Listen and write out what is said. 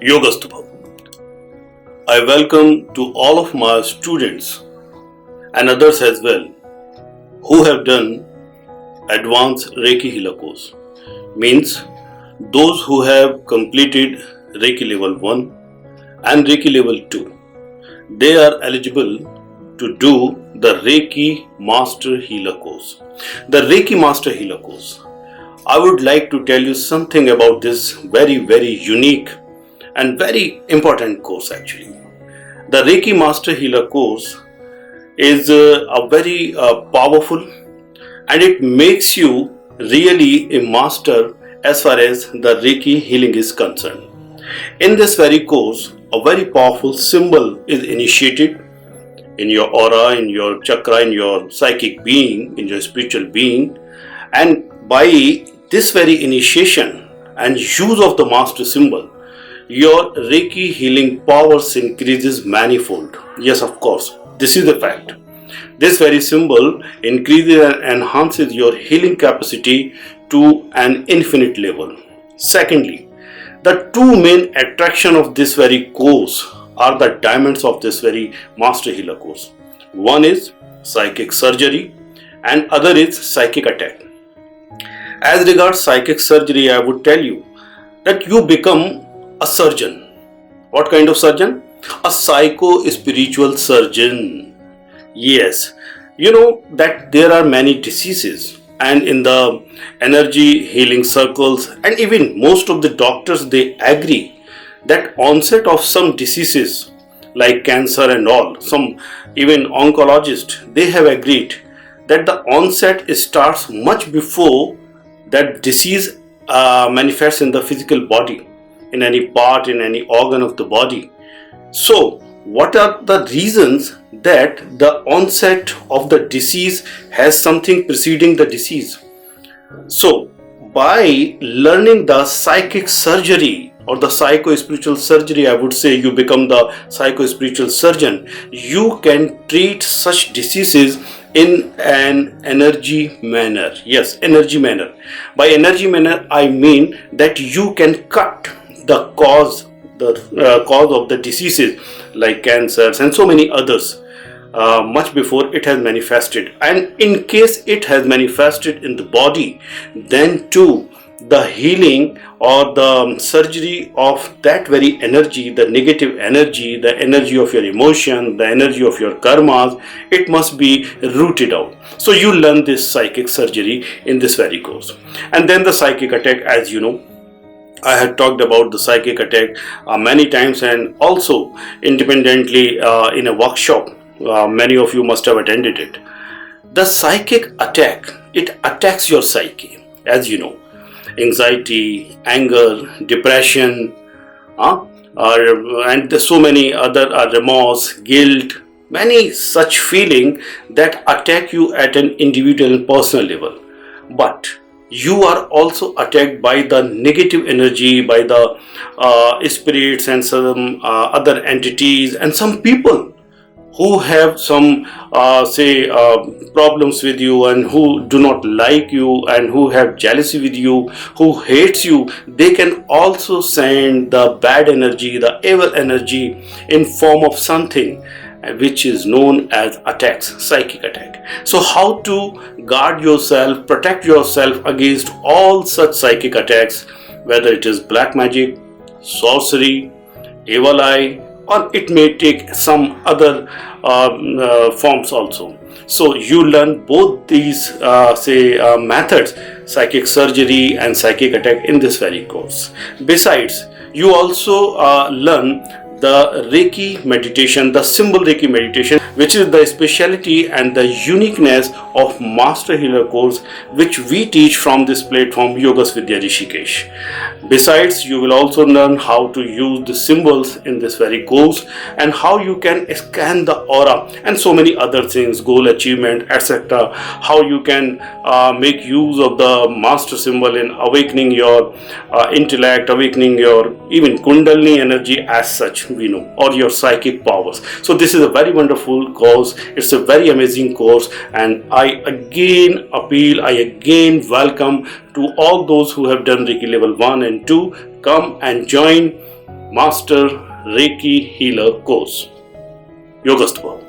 Yogastubha. I welcome to all of my students and others as well who have done advanced Reiki Healer course. Means those who have completed Reiki level 1 and Reiki level 2. They are eligible to do the Reiki Master Healer course. The Reiki Master Healer course. I would like to tell you something about this very unique and very important course actually. The Reiki Master Healer course is a very powerful, and it makes you really a master as far as the Reiki healing is concerned. In this very course, a very powerful symbol is initiated in your aura, in your chakra, in your psychic being, in your spiritual being, and by this very initiation and use of the master symbol, your Reiki healing powers increases manifold. Yes, of course, this is a fact. This very symbol increases and enhances your healing capacity to an infinite level. Secondly, the two main attraction of this very course are the diamonds of this very Master Healer course. One is psychic surgery and other is psychic attack. As regards psychic surgery, I would tell you that you become a surgeon. What kind of surgeon? A psycho-spiritual surgeon. Yes, you know that there are many diseases, and in the energy healing circles and even most of the doctors, they agree that onset of some diseases like cancer and all, some even oncologists, they have agreed that the onset starts much before that disease manifests in the physical body, in any part, in any organ of the body. So, what are the reasons that the onset of the disease has something preceding the disease? So, by learning the psychic surgery or the psycho-spiritual surgery, I would say you become the psycho-spiritual surgeon. You can treat such diseases in an energy manner. Yes, energy manner. By energy manner, I mean that you can cut the cause of the diseases like cancers and so many others much before it has manifested. And in case it has manifested in the body, then too the healing or the surgery of that very energy, the negative energy, the energy of your emotion, the energy of your karmas, it must be rooted out. So you learn this psychic surgery in this very course. And then the psychic attack, as you know, I had talked about the psychic attack many times, and also independently in a workshop. Many of you must have attended it. The psychic attack, it attacks your psyche, as you know. Anxiety, anger, depression, and so many other remorse, guilt, many such feelings that attack you at an individual and personal level. But you are also attacked by the negative energy, by the spirits and some other entities and some people who have some problems with you and who do not like you and who have jealousy with you, who hates you. They can also send the bad energy, the evil energy in form of something which is known as attacks, psychic attack. So how to guard yourself, protect yourself against all such psychic attacks, whether it is black magic, sorcery, evil eye, or it may take some other forms also. So you learn both these methods, psychic surgery and psychic attack, in this very course. Besides, you also learn the Reiki meditation, the symbol Reiki meditation, which is the speciality and the uniqueness of Master Healer course, which we teach from this platform, Yogas Vidya Rishikesh. Besides, you will also learn how to use the symbols in this very course and how you can scan the aura and so many other things, goal achievement, etc. How you can make use of the master symbol in awakening your intellect, awakening your even Kundalini energy as such, we know, or your psychic powers. So this is a very wonderful course. It's a very amazing course, and I again appeal, I again welcome to all those who have done Reiki level 1 and 2, come and join Master Reiki Healer course. Yogastu Bhava.